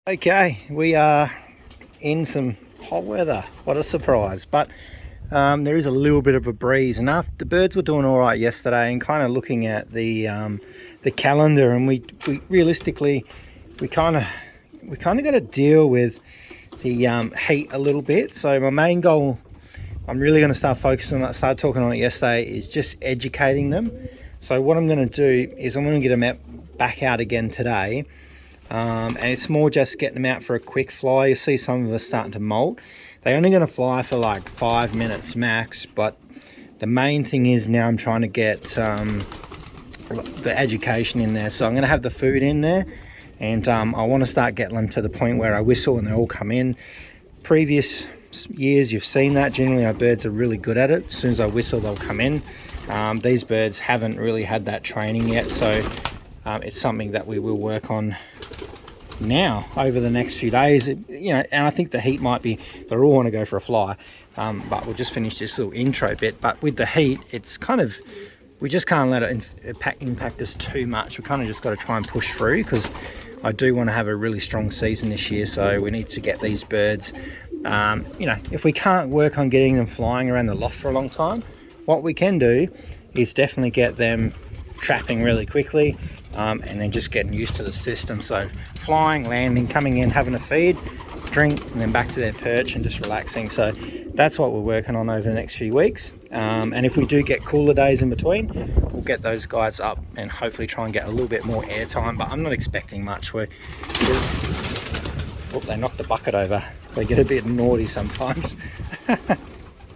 Okay, we are in some hot weather. What a surprise. But there is a little bit of a breeze, and after the birds were doing all right yesterday, and kind of looking at the calendar, and we realistically we kind of got to deal with the heat a little bit. So my main goal, I'm really going to start focusing on that. I started talking on it yesterday, is just educating them. So what I'm going to do is I'm going to get them back out again today. And it's more just getting them out for a quick fly. You see some of them starting to molt. They're only going to fly for like 5 minutes max, but the main thing is now I'm trying to get the education in there. So I'm going to have the food in there, and I want to start getting them to the point where I whistle and they all come in. Previous years you've seen that generally our birds are really good at it. As soon as I whistle, they'll come in. These birds haven't really had that training yet, so it's something that we will work on now over the next few days. And I think the heat might be, they all want to go for a fly, but we'll just finish this little intro bit. But with the heat, it's kind of, we just can't let it impact us too much. We kind of just got to try and push through, because I do want to have a really strong season this year. So we need to get these birds, if we can't work on getting them flying around the loft for a long time, what we can do is definitely get them trapping really quickly, and then just getting used to the system. So flying, landing, coming in, having a feed, drink, and then back to their perch and just relaxing. So that's what we're working on over the next few weeks. And if we do get cooler days in between, we'll get those guys up and hopefully try and get a little bit more air time. But I'm not expecting much. They knocked the bucket over. They get a bit naughty sometimes.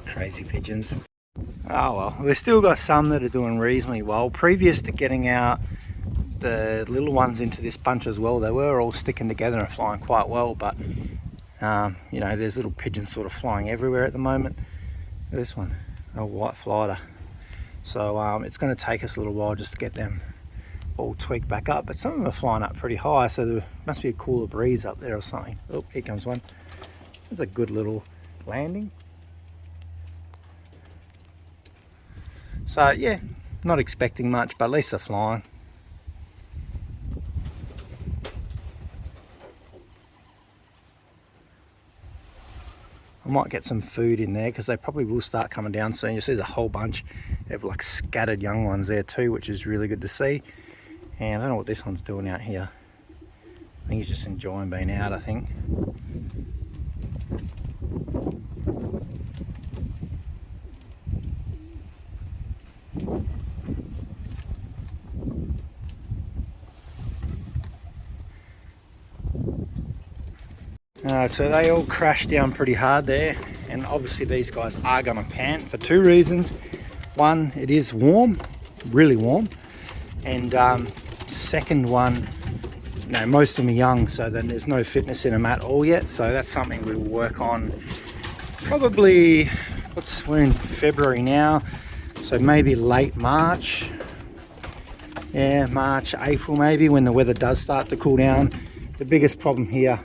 Crazy pigeons. Oh well, we've still got some that are doing reasonably well. Previous to getting out the little ones into this bunch as well, they were all sticking together and flying quite well, but there's little pigeons sort of flying everywhere at the moment. This one, a white flighter. So it's going to take us a little while just to get them all tweaked back up, but some of them are flying up pretty high, so there must be a cooler breeze up there or something. Oh, here comes one. There's a good little landing. So yeah, not expecting much, but at least they're flying. I might get some food in there, because they probably will start coming down soon. You see there's a whole bunch of like scattered young ones there too, which is really good to see. And I don't know what this one's doing out here. I think he's just enjoying being out, I think. So they all crashed down pretty hard there, and obviously these guys are going to pant for two reasons. One, it is warm, really warm, and second one, most of them are young, so then there's no fitness in them at all yet. So that's something we will work on probably, we're in February now, so maybe late March. Yeah, March, April maybe, when the weather does start to cool down. The biggest problem here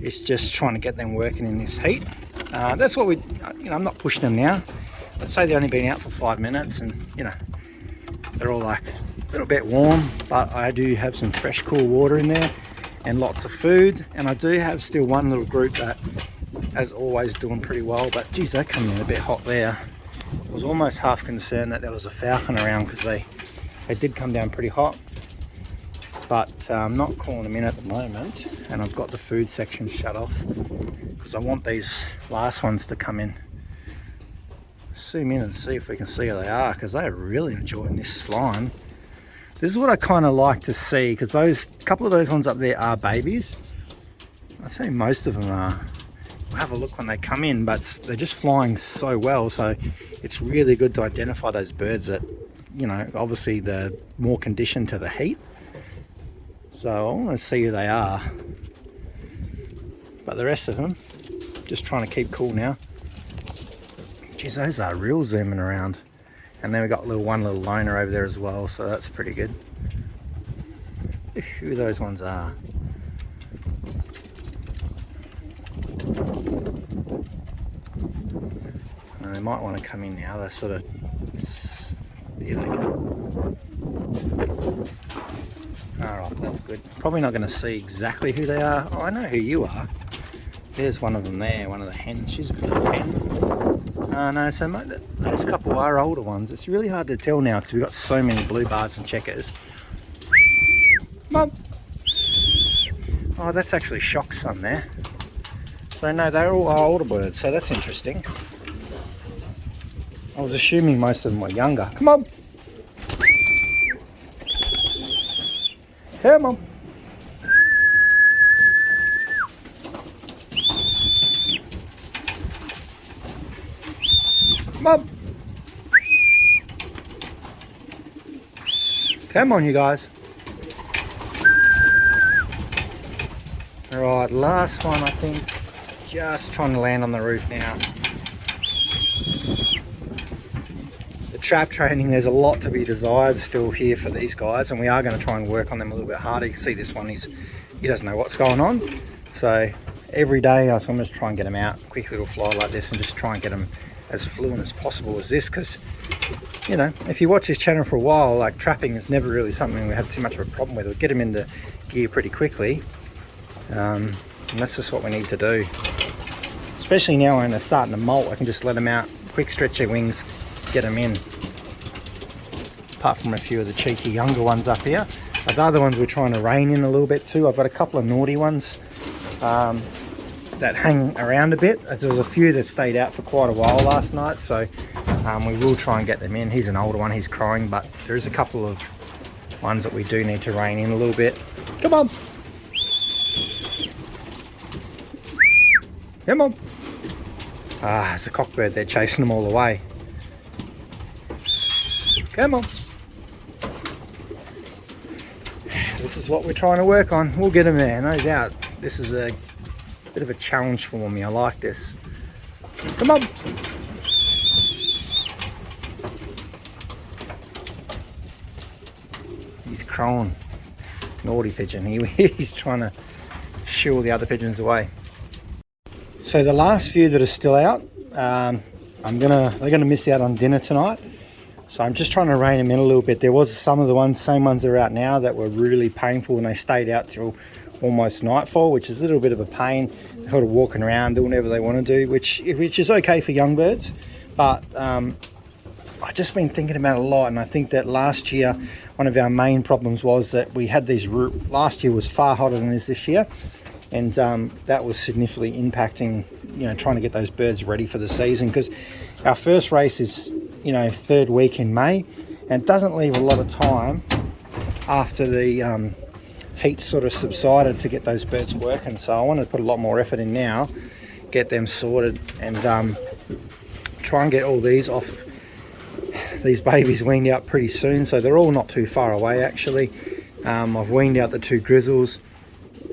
is just trying to get them working in this heat. That's what I'm not pushing them now. Let's say they've only been out for 5 minutes, and they're all like a little bit warm, but I do have some fresh cool water in there and lots of food. And I do have still one little group that, as always, doing pretty well, but geez, they're coming in a bit hot there. I was almost half concerned that there was a falcon around, because they did come down pretty hot. But I'm not calling them in at the moment, and I've got the food section shut off because I want these last ones to come in. Zoom in and see if we can see who they are, because they are really enjoying this flying. This is what I kind of like to see, because a couple of those ones up there are babies. I'd say most of them are. We'll have a look when they come in, but they're just flying so well. So it's really good to identify those birds that, obviously they're more conditioned to the heat. So I want to see who they are. But the rest of them, just trying to keep cool now. Geez, those are real zooming around. And then we got one little loner over there as well, so that's pretty good. Who those ones are. They might want to come in now. They're sort of, here they go. Alright, that's good. good. Probably not going to see exactly who they are. Oh, I know who you are. There's one of them there, one of the hens. She's a good little hen. No, so those couple are older ones. It's really hard to tell now because we've got so many blue bars and checkers. Mum! Oh, that's actually Shock's son there. So no, they're all older birds, so that's interesting. I was assuming most of them were younger. Come on! Come on! Mum! Come on, you guys. Alright, last one I think. Just trying to land on the roof now. The trap training, there's a lot to be desired still here for these guys, and we are going to try and work on them a little bit harder. You can see this one, he doesn't know what's going on. So every day I'm just try and get him out, quick little fly like this, and just try and get him as fluent as possible as this, because you know, if you watch this channel for a while, like trapping is never really something we have too much of a problem with. We'll get them into gear pretty quickly, and that's just what we need to do. Especially now when they're starting to molt, I can just let them out, quick stretch their wings, get them in. Apart from a few of the cheeky younger ones up here. The other ones we're trying to rein in a little bit too. I've got a couple of naughty ones that hang around a bit. There was a few that stayed out for quite a while last night, so we will try and get them in. He's an older one, he's crying, but there is a couple of ones that we do need to rein in a little bit. Come on! Come on! Ah, there's a cockbird there chasing them all away. Come on! This is what we're trying to work on. We'll get them there, no doubt. This is a bit of a challenge for me. I like this. Come on! He's crowing. Naughty pigeon. He's trying to shoo all the other pigeons away. So the last few that are still out, they're gonna miss out on dinner tonight. So I'm just trying to rein them in a little bit. There was some of the same ones that are out now that were really painful, and they stayed out till almost nightfall, which is a little bit of a pain. They're sort of walking around doing whatever they want to do, which is okay for young birds. But I've just been thinking about it a lot, and I think that last year one of our main problems was that we had these last year was far hotter than this year, and that was significantly impacting, you know, trying to get those birds ready for the season, because our first race is, you know, 3rd week in May, and it doesn't leave a lot of time after the heat sort of subsided to get those birds working. So I want to put a lot more effort in now, get them sorted, and try and get all these off, these babies weaned out pretty soon. So they're all not too far away actually. I've weaned out the 2 Grizzles,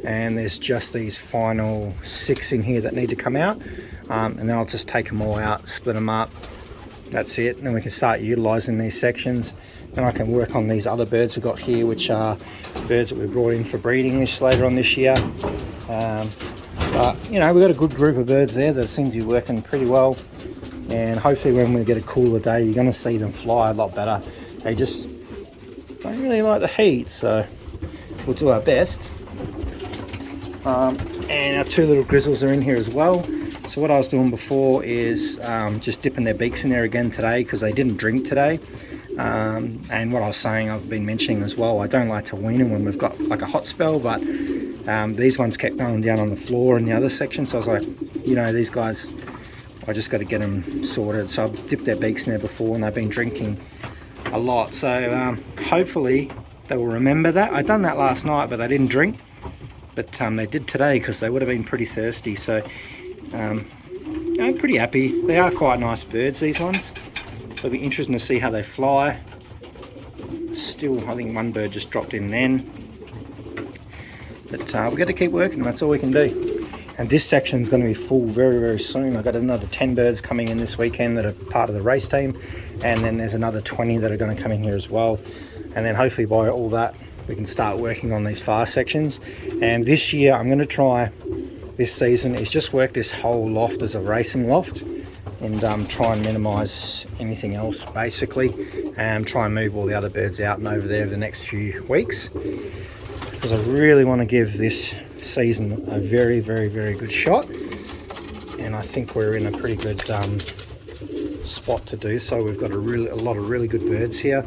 and there's just these final 6 in here that need to come out, and then I'll just take them all out, split them up. That's it, and then we can start utilising these sections. Then I can work on these other birds we've got here, which are birds that we brought in for breeding later on this year. But you know, we've got a good group of birds there that seem to be working pretty well, and hopefully when we get a cooler day, you're going to see them fly a lot better. They just don't really like the heat, so we'll do our best. And our 2 little Grizzles are in here as well. So what I was doing before is just dipping their beaks in there again today, because they didn't drink today. And what I was saying, I've been mentioning as well, I don't like to wean them when we've got like a hot spell, but these ones kept going down on the floor in the other section. So I was like, you know, these guys, I just got to get them sorted. So I've dipped their beaks in there before, and they've been drinking a lot. So hopefully they will remember that. I done that last night, but they didn't drink. But they did today, because they would have been pretty thirsty. So I'm pretty happy. They are quite nice birds, these ones. So it'll be interesting to see how they fly. Still, I think one bird just dropped in then. But we've got to keep working, that's all we can do. And this section is going to be full very, very soon. I've got another 10 birds coming in this weekend that are part of the race team. And then there's another 20 that are going to come in here as well. And then hopefully by all that, we can start working on these fast sections. And this year, I'm going to try, this season, is just work this whole loft as a racing loft, and try and minimise anything else basically, and try and move all the other birds out and over there the next few weeks. because I really want to give this season a very, very, very good shot, and I think we're in a pretty good spot to do so. We've got a lot of really good birds here,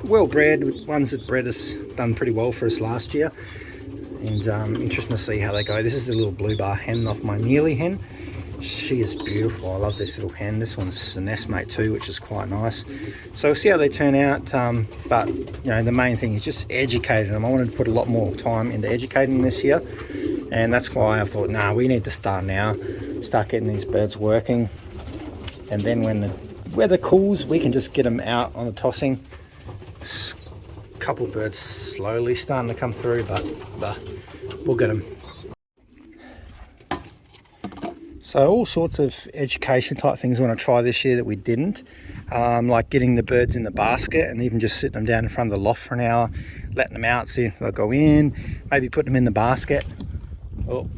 well bred, ones that bred us done pretty well for us last year, and interesting to see how they go. This is a little blue bar hen off my Nearly hen. She is beautiful. I love this little hen. This one's a nestmate too, which is quite nice. So we'll see how they turn out, but you know, the main thing is just educating them. I wanted to put a lot more time into educating this year, and that's why I thought, nah, we need to start now, start getting these birds working, and then when the weather cools, we can just get them out on the tossing. A couple of birds slowly starting to come through, but we'll get them. So all sorts of education type things I want to try this year that we didn't, like getting the birds in the basket and even just sitting them down in front of the loft for an hour, letting them out, see if they'll go in, maybe put them in the basket. Oh,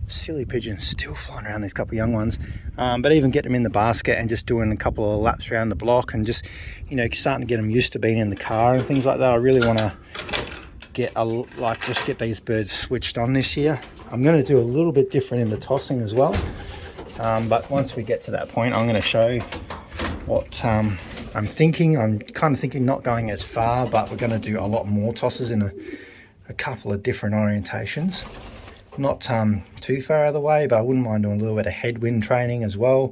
silly pigeons still flying around, these couple of young ones, but even get them in the basket and just doing a couple of laps around the block and just, you know, starting to get them used to being in the car and things like that. I really want to get just get these birds switched on this year. I'm going to do a little bit different in the tossing as well, but once we get to that point, I'm going to show what I'm thinking. I'm kind of thinking not going as far, but we're going to do a lot more tosses in a couple of different orientations. Not too far out of the way, but I wouldn't mind doing a little bit of headwind training as well.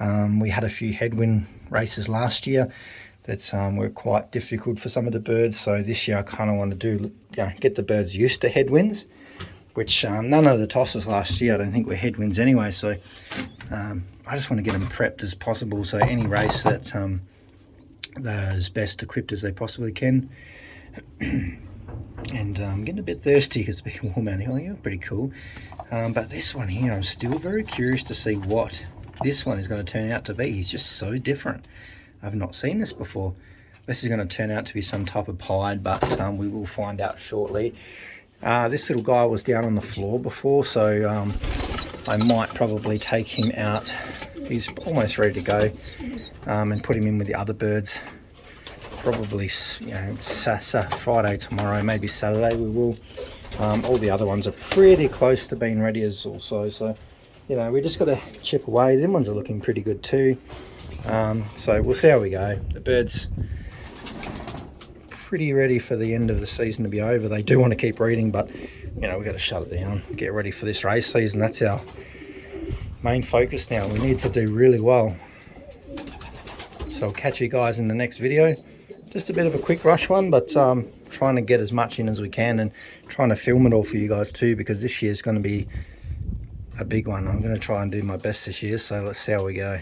We had a few headwind races last year that were quite difficult for some of the birds, so this year I kind of want to do, get the birds used to headwinds, which none of the tosses last year I don't think were headwinds anyway, so I just want to get them prepped as possible, so any race that they're as best equipped as they possibly can. And I'm getting a bit thirsty because it's been warm out here. Yeah, pretty cool. But this one here, I'm still very curious to see what this one is going to turn out to be. He's just so different. I've not seen this before. This is going to turn out to be some type of pied, but we will find out shortly. This little guy was down on the floor before, so I might probably take him out. He's almost ready to go, and put him in with the other birds. Probably, you know, it's Friday tomorrow, maybe Saturday we will. All the other ones are pretty close to being ready as also, so you know, we just got to chip away. Them ones are looking pretty good too. So we'll see how we go. The birds pretty ready for the end of the season to be over. They do want to keep breeding, but you know, we've got to shut it down, get ready for this race season. That's our main focus now. We need to do really well. So I'll catch you guys in the next video. Just a bit of a quick rush one, but trying to get as much in as we can and trying to film it all for you guys too, because this year is going to be a big one. I'm going to try and do my best this year, so let's see how we go.